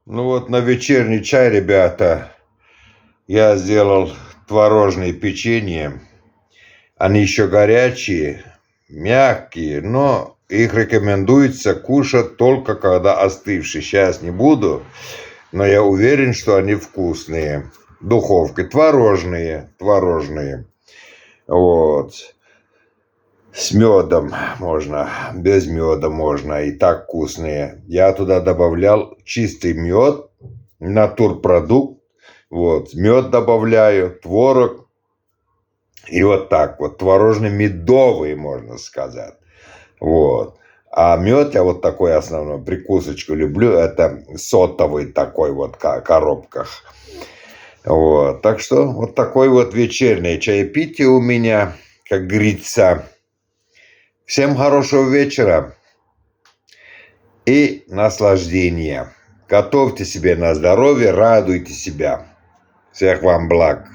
Ну вот на вечерний чай, ребята, я сделал творожные печенье. Они еще горячие, мягкие, но их рекомендуется кушать только когда остывшие. Сейчас не буду, но я уверен, что они вкусные. Духовкой творожные. Вот. С медом можно, без меда можно, и так вкусные. Я туда добавлял чистый мед, натурпродукт. Вот, мед добавляю, творог. И вот так вот, творожно-медовый, можно сказать. Вот. А мед я вот такой основной прикусочку люблю. Это сотовый такой вот коробках. Вот. Так что вот такой вот вечернее чаепитие у меня, как говорится. Всем хорошего вечера и наслаждения. Готовьте себе на здоровье, радуйте себя. Всех вам благ.